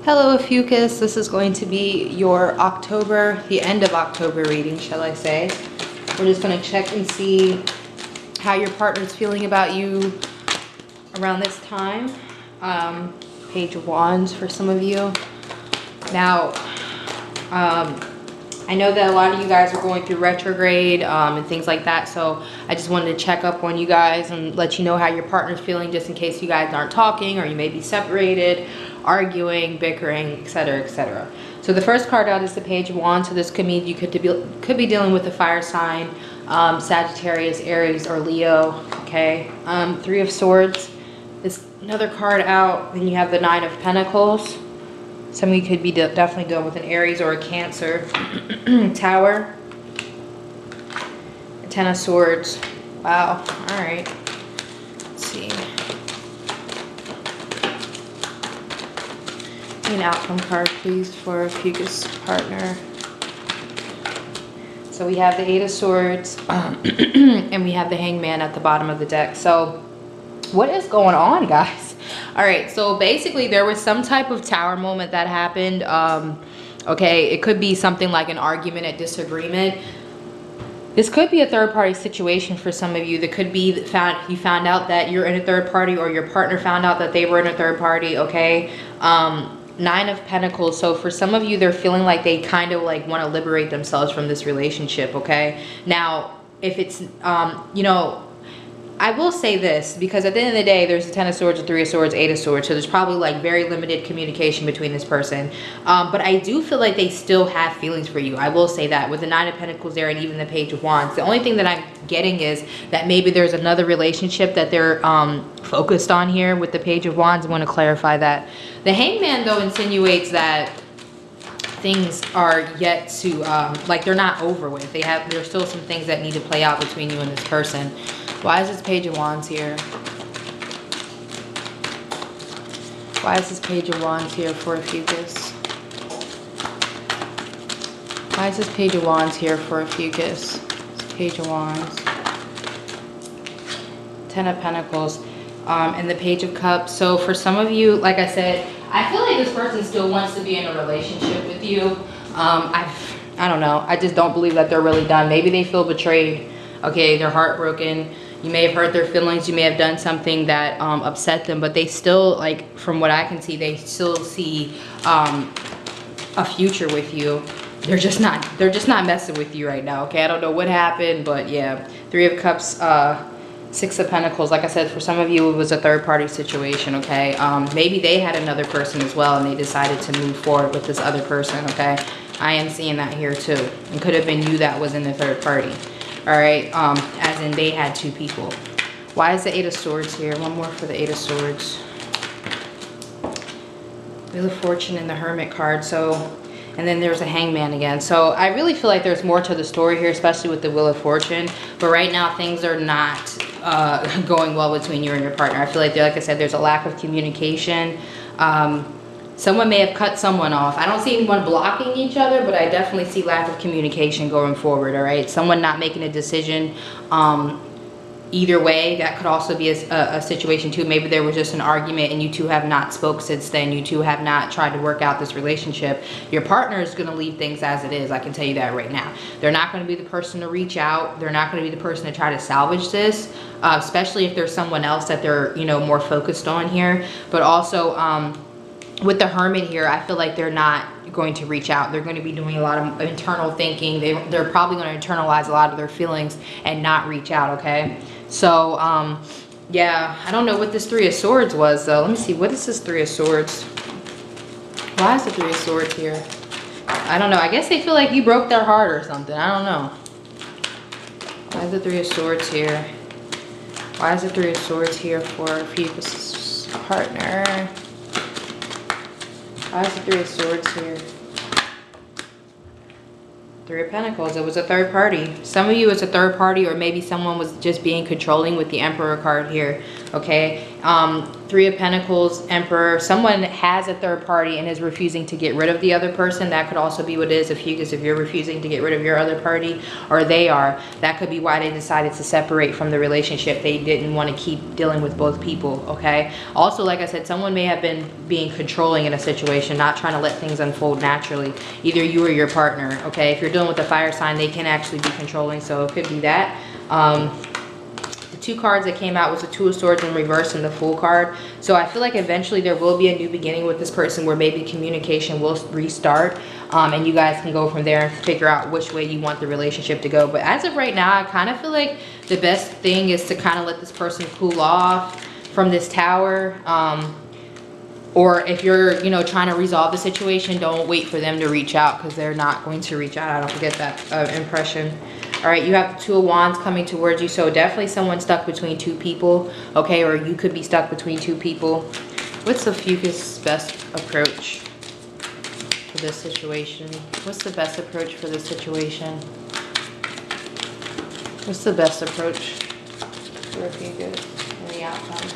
Hello Ophiuchus, this is going to be your the end of October reading, shall I say. We're just going to check and see how your partner's feeling about you around this time. Page of Wands for some of you. Now, I know that a lot of you guys are going through retrograde and things like that, so I just wanted to check up on you guys and let you know how your partner's feeling, just in case you guys aren't talking or you may be separated, arguing, bickering, etc., etc. So the first card out is the Page of Wands. So this could mean you could be dealing with a fire sign, Sagittarius, Aries, or Leo. Okay. Three of Swords is another card out. Then you have the Nine of Pentacles. Some of you could be definitely dealing with an Aries or a Cancer. Tower. Ten of Swords. Wow. All right. Let's see. An outcome card, please, for Ophiuchus partner. So we have the Eight of Swords, and we have the Hangman at the bottom of the deck. So what is going on, guys? All right, so basically there was some type of tower moment that happened. Okay, it could be something like an argument, a disagreement. This could be a third-party situation for some of you. That could be you found out that you're in a third party, or your partner found out that they were in a third party. Okay. Nine of Pentacles. So for some of you, they're feeling like they kind of like want to liberate themselves from this relationship. Okay. Now, if it's, you know, I will say this, because at the end of the day, there's a Ten of Swords, a Three of Swords, Eight of Swords. So there's probably like very limited communication between this person. But I do feel like they still have feelings for you. I will say that with the Nine of Pentacles there and even the Page of Wands. The only thing that I'm getting is that maybe there's another relationship that they're focused on here with the Page of Wands. I want to clarify that. The Hangman, though, insinuates that things are yet to, like, they're not over with. There's still some things that need to play out between you and this person. Why is this Page of Wands here? Why is this Page of Wands here for Ophiuchus? Why is this Page of Wands here for Ophiuchus? This Page of Wands. Ten of Pentacles. And the Page of Cups. So for some of you, like I said, I feel like this person still wants to be in a relationship with you. I don't know. I just don't believe that they're really done. Maybe they feel betrayed. Okay, they're heartbroken. You may have hurt their feelings. You may have done something that upset them, but they still, like, from what I can see, they still see a future with you. They're just not messing with you right now. Okay, I don't know what happened, but yeah. Three of Cups, Six of Pentacles. Like I said, for some of you, it was a third-party situation. Okay, maybe they had another person as well, and they decided to move forward with this other person. Okay, I am seeing that here too. It could have been you that was in the third party. All right, as in they had two people. Why is the Eight of Swords here? One more for the Eight of Swords. Wheel of Fortune and the Hermit card. So, and then there's a Hangman again. So I really feel like there's more to the story here, especially with the Wheel of Fortune. But right now, things are not going well between you and your partner. I feel like, like I said, there's a lack of communication. Someone may have cut someone off. I don't see anyone blocking each other, but I definitely see lack of communication going forward, all right? Someone not making a decision either way. That could also be a situation too. Maybe there was just an argument and you two have not spoke since then. You two have not tried to work out this relationship. Your partner is going to leave things as it is. I can tell you that right now. They're not going to be the person to reach out. They're not going to be the person to try to salvage this, especially if there's someone else that they're, you know, more focused on here. But also, with the Hermit here, I feel like they're not going to reach out. They're going to be doing a lot of internal thinking. They're probably going to internalize a lot of their feelings and not reach out, okay? So, yeah, I don't know what this Three of Swords was, though. Let me see. What is this Three of Swords? Why is the Three of Swords here? I don't know. I guess they feel like you broke their heart or something. I don't know. Why is the Three of Swords here? Why is the Three of Swords here for Ophiuchus' partner? Why is the Three of Swords here? Three of Pentacles. It was a third party. Some of you, it's a third party, or maybe someone was just being controlling with the Emperor card here. Okay. Three of Pentacles, Emperor. Someone has a third party and is refusing to get rid of the other person. That could also be what it is. Ophiuchus, if you're refusing to get rid of your other party, or they are, that could be why they decided to separate from the relationship. They didn't want to keep dealing with both people, okay? Also, like I said, someone may have been being controlling in a situation, not trying to let things unfold naturally. Either you or your partner, okay? If you're dealing with a fire sign, they can actually be controlling, so it could be that. Two cards that came out was the Two of Swords in reverse and the Fool card. So I feel like eventually there will be a new beginning with this person where maybe communication will restart, and you guys can go from there and figure out which way you want the relationship to go. But as of right now, I kind of feel like the best thing is to kind of let this person cool off from this Tower. Or if you're, you know, trying to resolve the situation, don't wait for them to reach out, because they're not going to reach out. I don't get that impression. All right, you have the Two of Wands coming towards you, so definitely someone stuck between two people, okay? Or you could be stuck between two people. What's Ophiuchus' best approach for this situation? What's the best approach for this situation? What's the best approach for Ophiuchus and the outcome?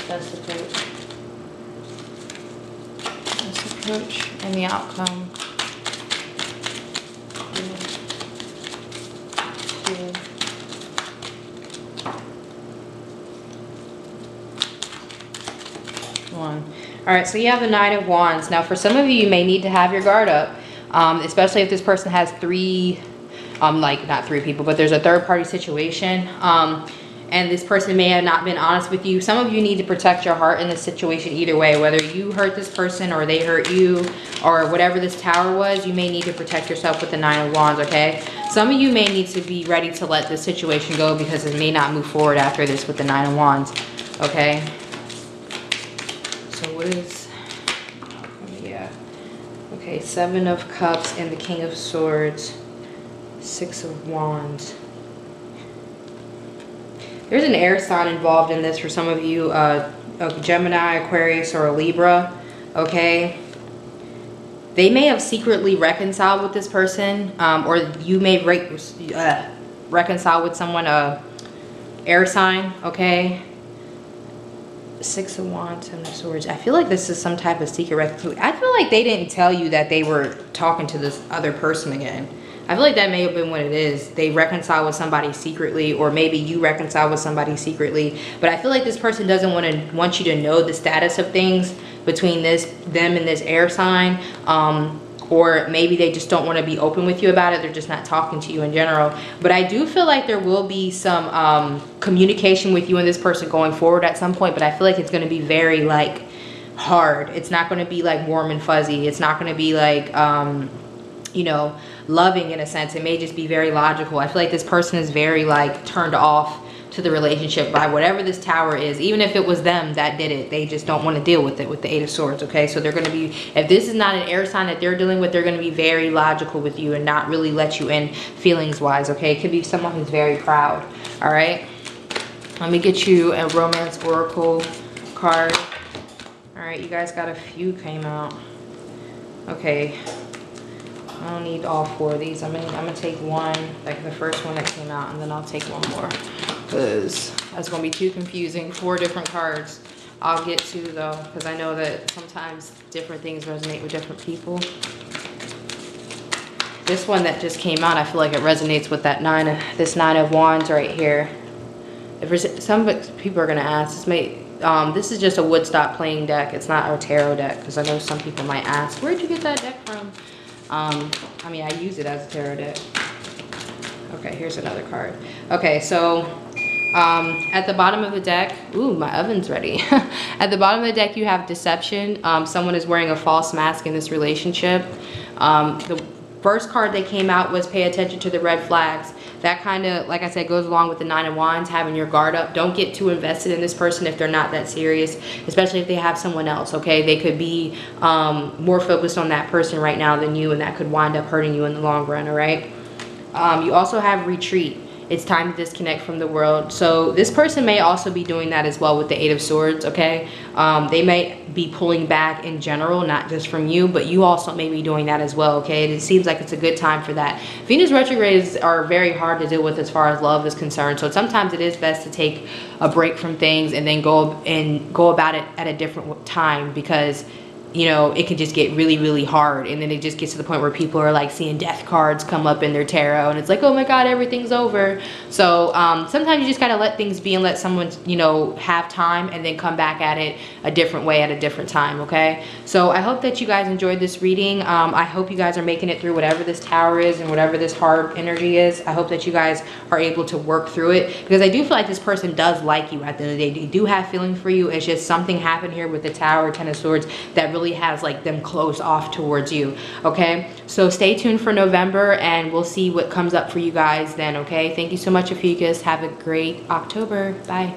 Best approach. Best approach and the outcome. One. All right, so you have the Nine of Wands. Now, for some of you, you may need to have your guard up, especially if this person has three, like not three people, but there's a third party situation, and this person may have not been honest with you. Some of you need to protect your heart in this situation either way, whether you hurt this person or they hurt you, or whatever this Tower was, you may need to protect yourself with the Nine of Wands, okay? Some of you may need to be ready to let this situation go because it may not move forward after this with the Nine of Wands, okay? So what is, yeah, okay, Seven of Cups and the King of Swords, Six of Wands. There's an air sign involved in this for some of you, a Gemini, Aquarius, or a Libra, okay? They may have secretly reconciled with this person, or you may reconcile with someone, air sign, okay? Six of Wands, Seven of Swords. I feel like this is some type of secret reconciliation. I feel like they didn't tell you that they were talking to this other person again. I feel like that may have been what it is. They reconcile with somebody secretly, or maybe you reconcile with somebody secretly. But I feel like this person doesn't want you to know the status of things between them and this air sign. Or maybe they just don't want to be open with you about it. They're just not talking to you in general. But I do feel like there will be some communication with you and this person going forward at some point. But I feel like it's going to be very like hard. It's not going to be like warm and fuzzy. It's not going to be like, you know, loving in a sense. It may just be very logical. I feel like this person is very like turned off to the relationship by whatever this Tower is. Even if it was them that did it, they just don't want to deal with it with the Eight of Swords, okay? So they're going to be, if this is not an air sign that they're dealing with, they're going to be very logical with you and not really let you in feelings wise, okay? It could be someone who's very proud. All right, let me get you a Romance Oracle card. All right, you guys got a few came out. Okay, I don't need all four of these. I'm gonna take one, like the first one that came out, and then I'll take one more, because that's gonna be too confusing. 4 different cards. I'll get to though, because I know that sometimes different things resonate with different people. This one that just came out, I feel like it resonates with that this Nine of Wands right here. If some people are gonna ask, this is just a Woodstock playing deck. It's not a tarot deck, because I know some people might ask, where'd you get that deck from? I mean, I use it as a tarot deck. Okay, here's another card. Okay, so at the bottom of the deck, ooh, my oven's ready. At the bottom of the deck, you have deception. Someone is wearing a false mask in this relationship. The first card that came out was pay attention to the red flags. That kind of, like I said, goes along with the Nine of Wands, having your guard up. Don't get too invested in this person if they're not that serious, especially if they have someone else, okay? They could be more focused on that person right now than you, and that could wind up hurting you in the long run, all right? You also have retreat. It's time to disconnect from the world. So this person may also be doing that as well with the Eight of Swords, okay? They may be pulling back in general, not just from you, but you also may be doing that as well, okay? It seems like it's a good time for that. Venus retrogrades are very hard to deal with as far as love is concerned. So sometimes it is best to take a break from things and then go about it at a different time, because you know, it can just get really, really hard. And then it just gets to the point where people are like seeing death cards come up in their tarot. And it's like, oh my God, everything's over. So sometimes you just gotta let things be and let someone, you know, have time and then come back at it a different way at a different time, okay? So I hope that you guys enjoyed this reading. I hope you guys are making it through whatever this tower is and whatever this hard energy is. I hope that you guys are able to work through it, because I do feel like this person does like you at the end of the day. They do have feeling for you. It's just something happened here with the Tower, Ten of Swords, that really has like them closed off towards you, okay? So stay tuned for November and we'll see what comes up for you guys then, okay? Thank you so much, Ophiuchus. Have a great October. Bye.